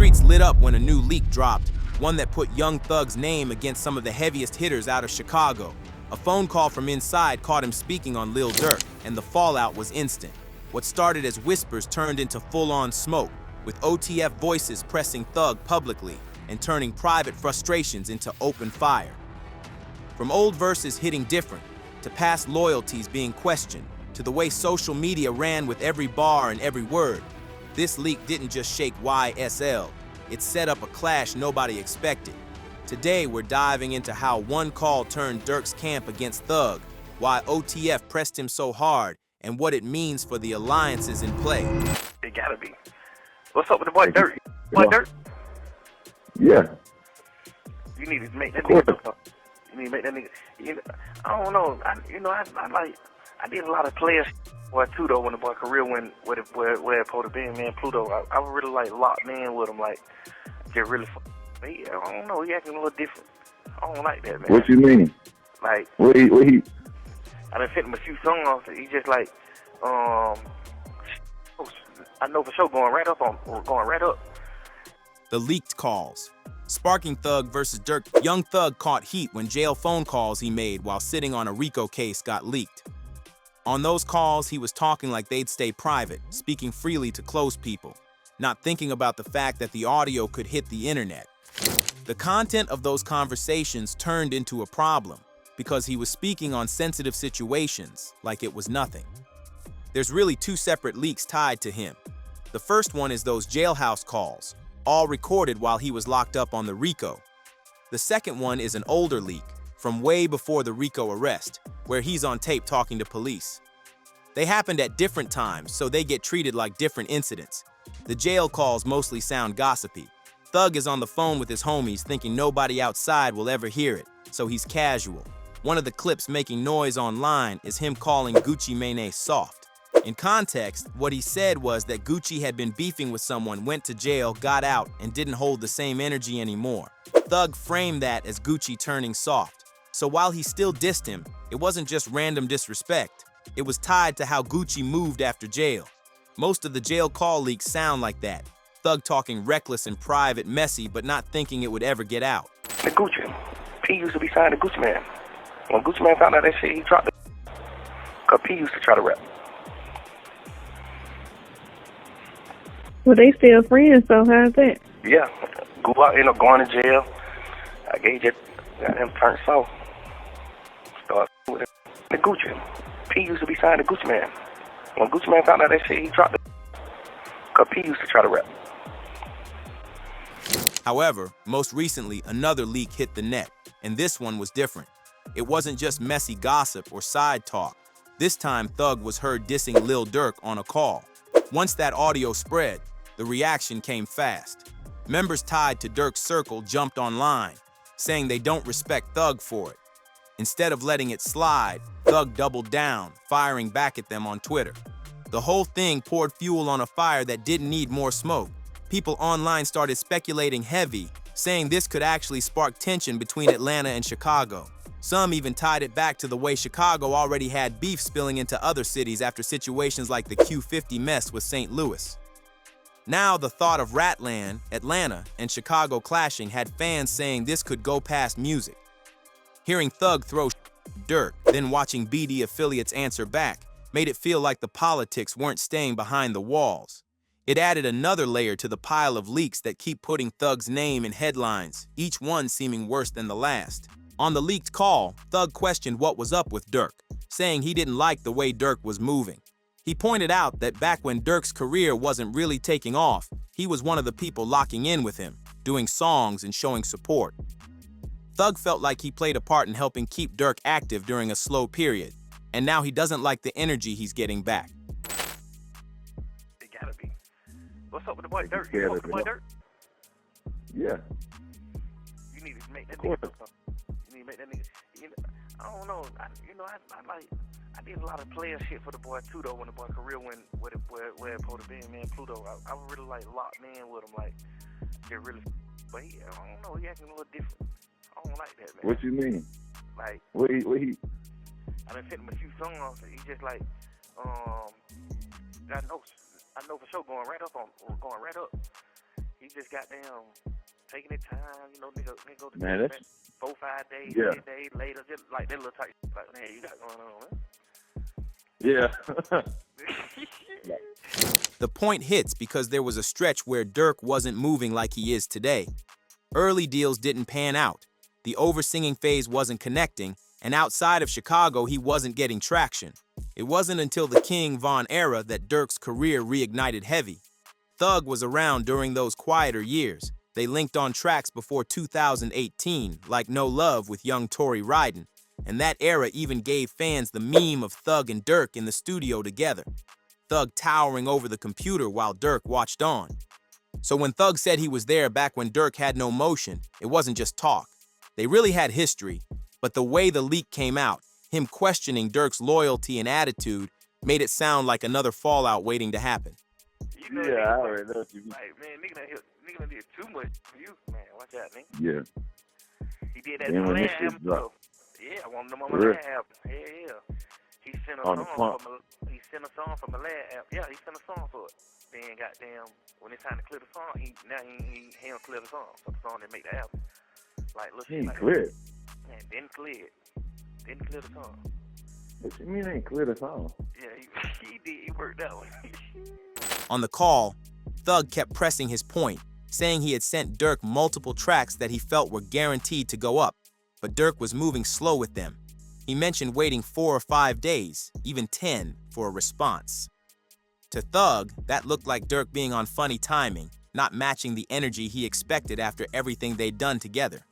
streets lit up when a new leak dropped, one that put Young Thug's name against some of the heaviest hitters out of Chicago. A phone call from inside caught him speaking on Lil Durk, and the fallout was instant. What started as whispers turned into full-on smoke, with OTF voices pressing Thug publicly and turning private frustrations into open fire. From old verses hitting different, to past loyalties being questioned, to the way social media ran with every bar and every word, this leak didn't just shake YSL, it set up a clash nobody expected. Today we're diving into how one call turned Durk's camp against Thug, why OTF pressed him so hard, and what it means for the alliances in play. It gotta be. What's up with the boy Durk? Boy Durk? Yeah. You need to make that nigga. You need to make that nigga. I don't know. I did a lot of players boy too though when the boy career went where it supposed to be, man. Pluto. I was really like locked in with him, like just really. But I don't know. He acting a little different. I don't like that, man. What you mean? Like what he? I done sent him a few songs. He just like I know for sure going right up. The leaked calls. Sparking Thug versus Durk. Young Thug caught heat when jail phone calls he made while sitting on a RICO case got leaked. On those calls, he was talking like they'd stay private, speaking freely to close people, not thinking about the fact that the audio could hit the internet. The content of those conversations turned into a problem because he was speaking on sensitive situations like it was nothing. There's really two separate leaks tied to him. The first one is those jailhouse calls, all recorded while he was locked up on the RICO. The second one is an older leak from way before the RICO arrest, where he's on tape talking to police. They happened at different times, so they get treated like different incidents. The jail calls mostly sound gossipy. Thug is on the phone with his homies thinking nobody outside will ever hear it, so he's casual. One of the clips making noise online is him calling Gucci Mane soft. In context, what he said was that Gucci had been beefing with someone, went to jail, got out, and didn't hold the same energy anymore. Thug framed that as Gucci turning soft. So while he still dissed him, it wasn't just random disrespect. It was tied to how Gucci moved after jail. Most of the jail call leaks sound like that. Thug talking reckless and private, messy, but not thinking it would ever get out. The Gucci. P used to be signed to Gucci Man. When Gucci Man found out that shit, he dropped it. Cause P used to try to rap. Well, they still friends, so how's that? Yeah. Go out, end up going to jail. I gave it, got him turned soft. Start with the Gucci. P used to be signed to Gucci Man. When Gucci Man found out that shit, he dropped it. Cause P used to try to rap. However, most recently, another leak hit the net, and this one was different. It wasn't just messy gossip or side talk. This time, Thug was heard dissing Lil Durk on a call. Once that audio spread, the reaction came fast. Members tied to Durk's circle jumped online, saying they don't respect Thug for it. Instead of letting it slide, Thug doubled down, firing back at them on Twitter. The whole thing poured fuel on a fire that didn't need more smoke. People online started speculating heavy, saying this could actually spark tension between Atlanta and Chicago. Some even tied it back to the way Chicago already had beef spilling into other cities after situations like the Q50 mess with St. Louis. Now the thought of Ratland, Atlanta, and Chicago clashing had fans saying this could go past music. Hearing Thug throw Durk, then watching BD affiliates answer back, made it feel like the politics weren't staying behind the walls. It added another layer to the pile of leaks that keep putting Thug's name in headlines, each one seeming worse than the last. On the leaked call, Thug questioned what was up with Durk, saying he didn't like the way Durk was moving. He pointed out that back when Durk's career wasn't really taking off, he was one of the people locking in with him, doing songs and showing support. Thug felt like he played a part in helping keep Durk active during a slow period, and now he doesn't like the energy he's getting back. It gotta be. What's up with the boy Durk? You with the boy Durk? Yeah. You need to make that nigga. You need to make that nigga. I don't know. I did a lot of player shit for the boy too though when the boy career went where it supposed to be, man. Pluto. I was really like locked in with him, like just really. But I don't know. He acting a little different. I don't like that, man. What you mean? Like what he? I done sent him a few songs. He just like I know for sure going right up. he just got down taking his time, you know, nigga go to Man, bed that's 4 5 days, yeah. 10 days later, just like that little type like, man, you got going on, man. Yeah. The point hits because there was a stretch where Durk wasn't moving like he is today. Early deals didn't pan out. The over-singing phase wasn't connecting, and outside of Chicago, he wasn't getting traction. It wasn't until the King Von era that Durk's career reignited heavy. Thug was around during those quieter years. They linked on tracks before 2018, like No Love with young Tory Ryden, and that era even gave fans the meme of Thug and Durk in the studio together. Thug towering over the computer while Durk watched on. So when Thug said he was there back when Durk had no motion, it wasn't just talk. They really had history, but the way the leak came out, him questioning Durk's loyalty and attitude, made it sound like another fallout waiting to happen. You know, Yeah, I already know what you mean. like, man, nigga done did too much for you, man. Watch out, nigga. Yeah. He did that Then on when that this shit album, dropped. too. Yeah, I want them on For my real? last album. Yeah. He sent a On the song pump. from he sent a song from the last album. Yeah, he sent a song for it. Then goddamn, when it's time to clear the song, he don't clear the song. So the song didn't make the album. Like, look, He ain't like, clear. Man, didn't clear it. Didn't clear the song. What you mean ain't clear the song? Yeah, he did. He worked that one. On the call, Thug kept pressing his point, saying he had sent Durk multiple tracks that he felt were guaranteed to go up, but Durk was moving slow with them. He mentioned waiting 4 or 5 days, even 10, for a response. To Thug, that looked like Durk being on funny timing, not matching the energy he expected after everything they'd done together.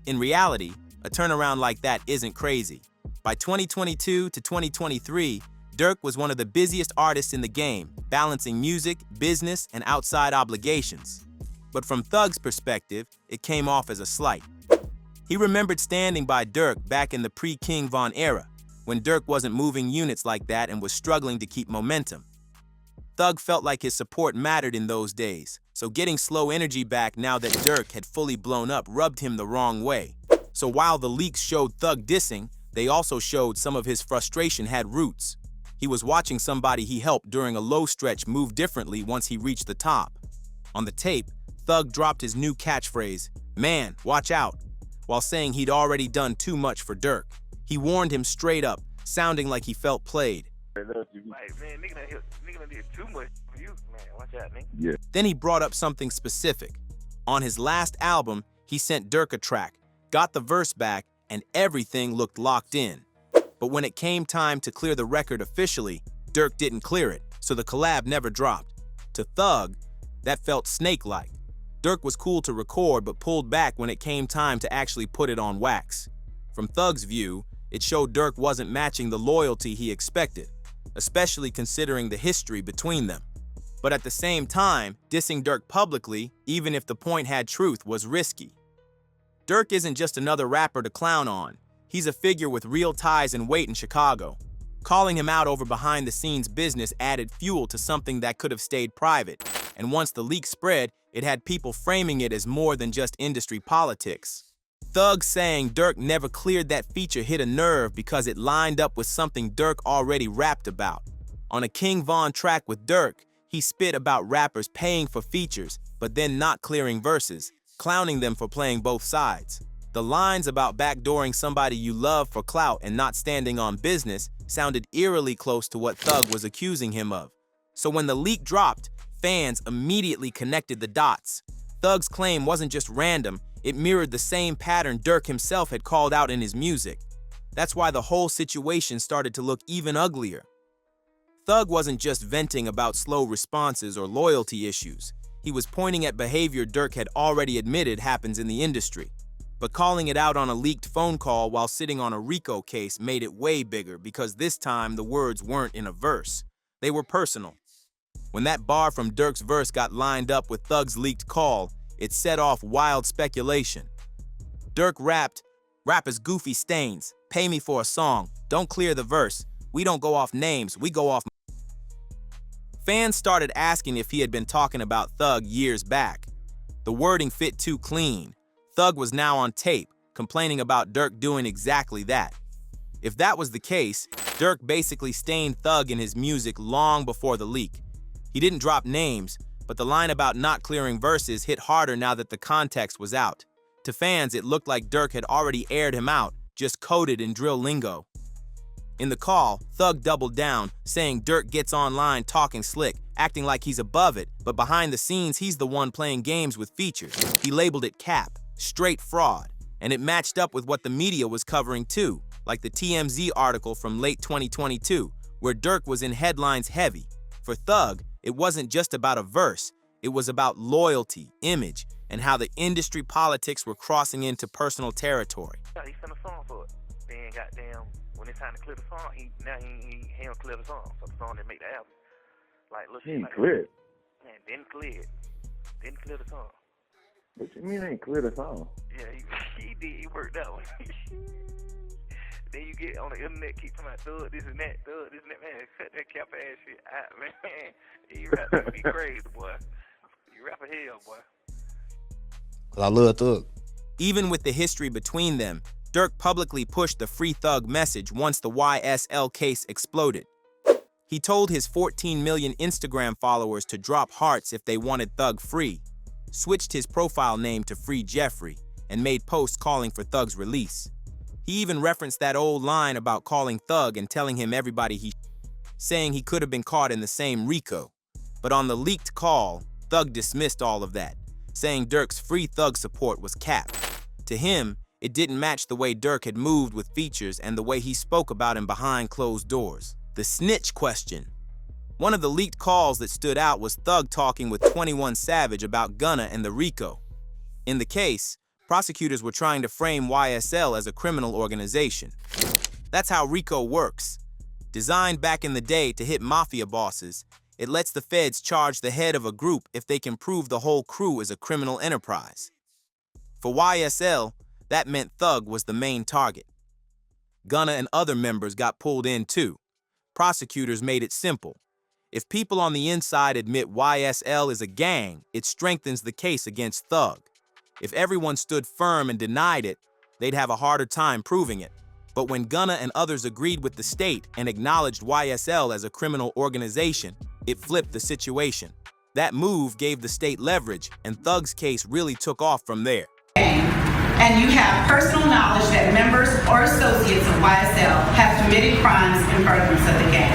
In reality, a turnaround like that isn't crazy. By 2022 to 2023, Durk was one of the busiest artists in the game, balancing music, business, and outside obligations. But from Thug's perspective, it came off as a slight. He remembered standing by Durk back in the pre-King Von era, when Durk wasn't moving units like that and was struggling to keep momentum. Thug felt like his support mattered in those days, so getting slow energy back now that Durk had fully blown up rubbed him the wrong way. So while the leaks showed Thug dissing, they also showed some of his frustration had roots. He was watching somebody he helped during a low stretch move differently once he reached the top. On the tape, Thug dropped his new catchphrase, "Man, watch out," while saying he'd already done too much for Durk. He warned him straight up, sounding like he felt played. Like, man, nigga done did too much for you, man. Watch out, nigga. Yeah. Then he brought up something specific. On his last album, he sent Durk a track, got the verse back, and everything looked locked in. But when it came time to clear the record officially, Durk didn't clear it, so the collab never dropped. To Thug, that felt snake-like. Durk was cool to record, but pulled back when it came time to actually put it on wax. From Thug's view, it showed Durk wasn't matching the loyalty he expected, especially considering the history between them. But at the same time, dissing Durk publicly, even if the point had truth, was risky. Durk isn't just another rapper to clown on. He's a figure with real ties and weight in Chicago. Calling him out over behind-the-scenes business added fuel to something that could have stayed private, and once the leak spread, it had people framing it as more than just industry politics. Thug saying Durk never cleared that feature hit a nerve because it lined up with something Durk already rapped about. On a King Von track with Durk, he spit about rappers paying for features, but then not clearing verses, clowning them for playing both sides. The lines about backdooring somebody you love for clout and not standing on business sounded eerily close to what Thug was accusing him of. So when the leak dropped, fans immediately connected the dots. Thug's claim wasn't just random, it mirrored the same pattern Durk himself had called out in his music. That's why the whole situation started to look even uglier. Thug wasn't just venting about slow responses or loyalty issues. He was pointing at behavior Durk had already admitted happens in the industry. But calling it out on a leaked phone call while sitting on a RICO case made it way bigger because this time the words weren't in a verse. They were personal. When that bar from Durk's verse got lined up with Thug's leaked call, it set off wild speculation. Durk rapped, "Rap is goofy stains, pay me for a song, don't clear the verse, we don't go off names, we go off." Fans started asking if he had been talking about Thug years back. The wording fit too clean. Thug was now on tape, complaining about Durk doing exactly that. If that was the case, Durk basically stained Thug in his music long before the leak. He didn't drop names, But the line about not clearing verses hit harder now that the context was out. To fans, it looked like Durk had already aired him out, just coded in drill lingo. In the call, Thug doubled down, saying Durk gets online talking slick, acting like he's above it, but behind the scenes he's the one playing games with features. He labeled it cap, straight fraud, and it matched up with what the media was covering too, like the TMZ article from late 2022, where Durk was in headlines heavy. For Thug, it wasn't just about a verse, it was about loyalty, image, and how the industry politics were crossing into personal territory. He sent a song for it. Then goddamn, when it's time to clear the song, he don't clear the song. So the song didn't make the album. Like, look, He ain't like, cleared. Man, didn't clear it. Didn't clear the song. What you mean ain't cleared the song? Yeah, he did. He worked out. Then you get on the internet, keep talking about thug this and that, man. Cut that cap ass shit out, man. You rap to be crazy, boy. You rap a hell, boy. Cause I love Thug. Even with the history between them, Durk publicly pushed the Free Thug message once the YSL case exploded. He told his 14 million Instagram followers to drop hearts if they wanted Thug free, switched his profile name to Free Jeffrey, and made posts calling for Thug's release. He even referenced that old line about calling Thug and telling him everybody saying he could have been caught in the same RICO. But on the leaked call, Thug dismissed all of that, saying Durk's Free Thug support was capped. To him, it didn't match the way Durk had moved with features and the way he spoke about him behind closed doors. The snitch question. One of the leaked calls that stood out was Thug talking with 21 Savage about Gunna and the RICO. In the case, prosecutors were trying to frame YSL as a criminal organization. That's how RICO works. Designed back in the day to hit mafia bosses, it lets the feds charge the head of a group if they can prove the whole crew is a criminal enterprise. For YSL, that meant Thug was the main target. Gunna and other members got pulled in too. Prosecutors made it simple. If people on the inside admit YSL is a gang, it strengthens the case against Thug. If everyone stood firm and denied it, they'd have a harder time proving it. But when Gunna and others agreed with the state and acknowledged YSL as a criminal organization, it flipped the situation. That move gave the state leverage, and Thug's case really took off from there. And you have personal knowledge that members or associates of YSL have committed crimes in furtherance of the gang.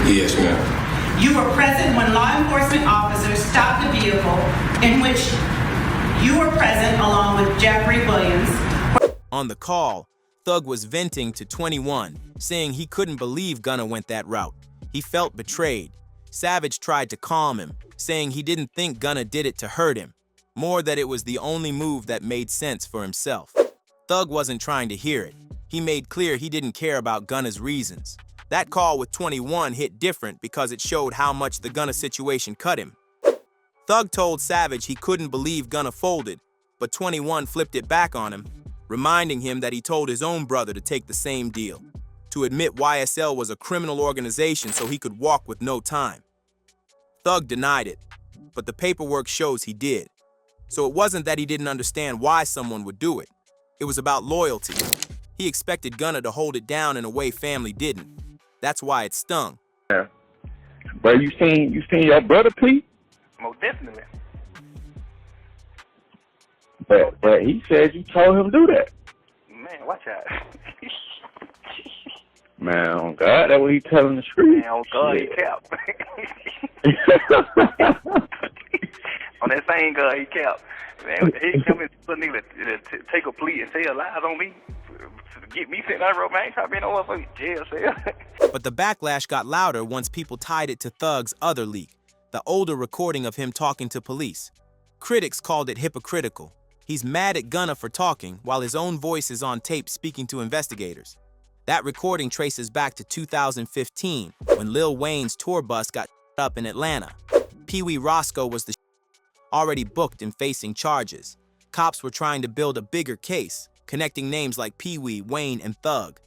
Yes, ma'am. You were present when law enforcement officers stopped the vehicle in which you were present along with Jeffrey Williams. On the call, Thug was venting to 21, saying he couldn't believe Gunna went that route. He felt betrayed. Savage tried to calm him, saying he didn't think Gunna did it to hurt him, more that it was the only move that made sense for himself. Thug wasn't trying to hear it. He made clear he didn't care about Gunna's reasons. That call with 21 hit different because it showed how much the Gunna situation cut him. Thug told Savage he couldn't believe Gunna folded, but 21 flipped it back on him, reminding him that he told his own brother to take the same deal, to admit YSL was a criminal organization so he could walk with no time. Thug denied it, but the paperwork shows he did. So it wasn't that he didn't understand why someone would do it. It was about loyalty. He expected Gunna to hold it down in a way family didn't. That's why it stung. Yeah. But you seen your brother, Pete? Most definitely. But he said you told him to do that. Man, watch out. Man, on God, that's what he telling the street. Man, on God, he capped. On that same God, he capped. Man, he come in for a nigga to take a plea and tell lies on me. To get me sitting on the road, man, I ain't trying to be in no motherfucking jail cell. But the backlash got louder once people tied it to Thug's other leak, the older recording of him talking to police. Critics called it hypocritical. He's mad at Gunna for talking while his own voice is on tape speaking to investigators. That recording traces back to 2015 when Lil Wayne's tour bus got up in Atlanta. Pee Wee Roscoe was the already booked and facing charges. Cops were trying to build a bigger case, connecting names like Pee Wee, Wayne, and Thug.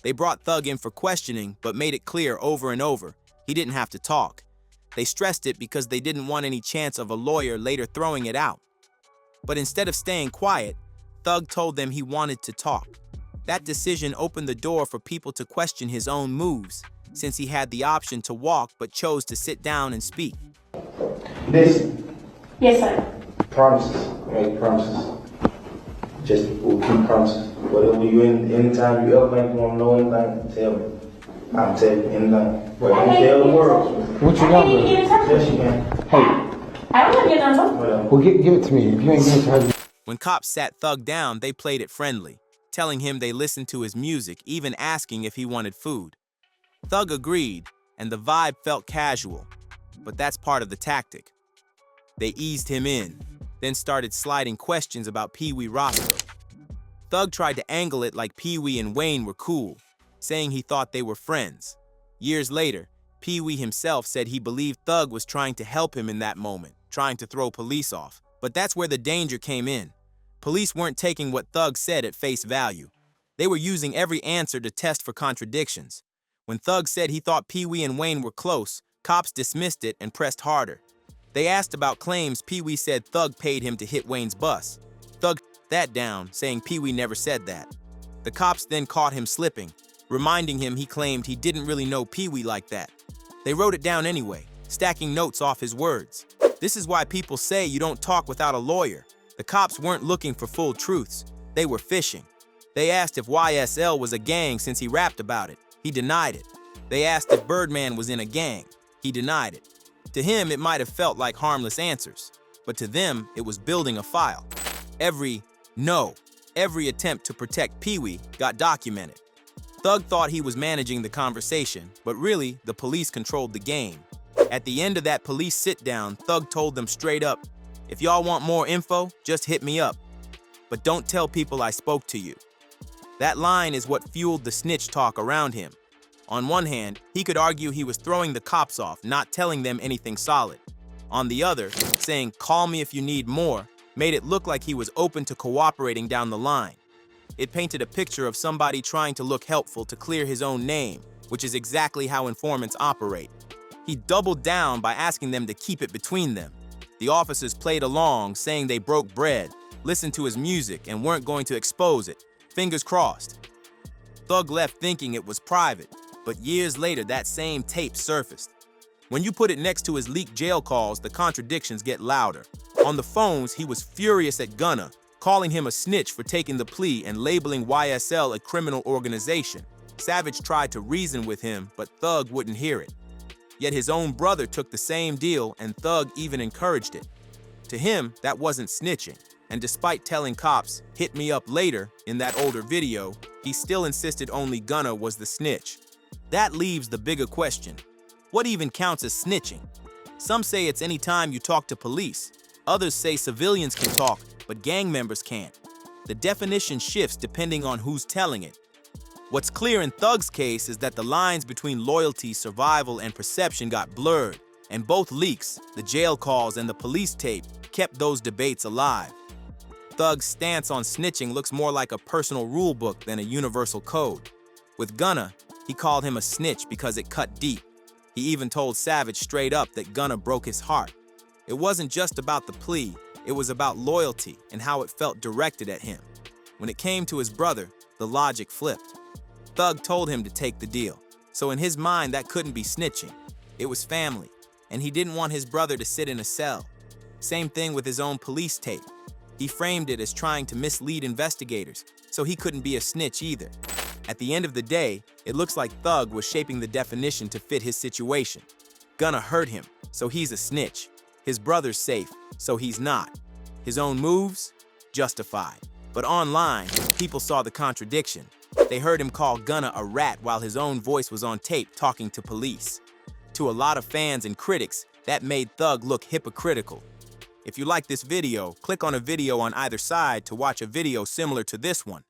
They brought Thug in for questioning, but made it clear over and over he didn't have to talk. They stressed it because they didn't want any chance of a lawyer later throwing it out. But instead of staying quiet, Thug told them he wanted to talk. That decision opened the door for people to question his own moves, since he had the option to walk but chose to sit down and speak. Listen. Yes, sir. Promises. Make promises. Just we'll keep promises. Whatever you anytime you ever make want to know anything, tell me. I'll tell you anything. But don't tell the world. What you number? Yes, you can. Hey. I don't have your number. Whatever. Well, give it to me. If you ain't give it to her. When cops sat Thug down, they played it friendly, telling him they listened to his music, even asking if he wanted food. Thug agreed, and the vibe felt casual, but that's part of the tactic. They eased him in, then started sliding questions about Pee Wee Roscoe. Thug tried to angle it like Pee Wee and Wayne were cool, saying he thought they were friends. Years later, Pee Wee himself said he believed Thug was trying to help him in that moment, trying to throw police off. But that's where the danger came in. Police weren't taking what Thug said at face value. They were using every answer to test for contradictions. When Thug said he thought Pee Wee and Wayne were close, cops dismissed it and pressed harder. They asked about claims Pee Wee said Thug paid him to hit Wayne's bus. Thug that down, saying Pee Wee never said that. The cops then caught him slipping, reminding him he claimed he didn't really know Pee Wee like that. They wrote it down anyway, stacking notes off his words. This is why people say you don't talk without a lawyer. The cops weren't looking for full truths. They were fishing. They asked if YSL was a gang since he rapped about it. He denied it. They asked if Birdman was in a gang. He denied it. To him, it might have felt like harmless answers, but to them, it was building a file. Every attempt to protect Pee Wee got documented. Thug thought he was managing the conversation, but really, the police controlled the game. At the end of that police sit-down, Thug told them straight up, "If y'all want more info, just hit me up. But don't tell people I spoke to you." That line is what fueled the snitch talk around him. On one hand, he could argue he was throwing the cops off, not telling them anything solid. On the other, saying, "Call me if you need more," made it look like he was open to cooperating down the line. It painted a picture of somebody trying to look helpful to clear his own name, which is exactly how informants operate. He doubled down by asking them to keep it between them. The officers played along, saying they broke bread, listened to his music, and weren't going to expose it. Fingers crossed. Thug left thinking it was private, but years later that same tape surfaced. When you put it next to his leaked jail calls, the contradictions get louder. On the phones, he was furious at Gunna, calling him a snitch for taking the plea and labeling YSL a criminal organization. Savage tried to reason with him, but Thug wouldn't hear it. Yet his own brother took the same deal, and Thug even encouraged it. To him, that wasn't snitching, and despite telling cops, "Hit me up later," in that older video, he still insisted only Gunna was the snitch. That leaves the bigger question. What even counts as snitching? Some say it's any time you talk to police. Others say civilians can talk, but gang members can't. The definition shifts depending on who's telling it. What's clear in Thug's case is that the lines between loyalty, survival, and perception got blurred, and both leaks, the jail calls and the police tape, kept those debates alive. Thug's stance on snitching looks more like a personal rule book than a universal code. With Gunna, he called him a snitch because it cut deep. He even told Savage straight up that Gunna broke his heart. It wasn't just about the plea, it was about loyalty and how it felt directed at him. When it came to his brother, the logic flipped. Thug told him to take the deal, so in his mind that couldn't be snitching. It was family, and he didn't want his brother to sit in a cell. Same thing with his own police tape. He framed it as trying to mislead investigators, so he couldn't be a snitch either. At the end of the day, it looks like Thug was shaping the definition to fit his situation. Gunna hurt him, so he's a snitch. His brother's safe, so he's not. His own moves? Justified. But online, people saw the contradiction. They heard him call Gunna a rat while his own voice was on tape talking to police. To a lot of fans and critics, that made Thug look hypocritical. If you like this video, click on a video on either side to watch a video similar to this one.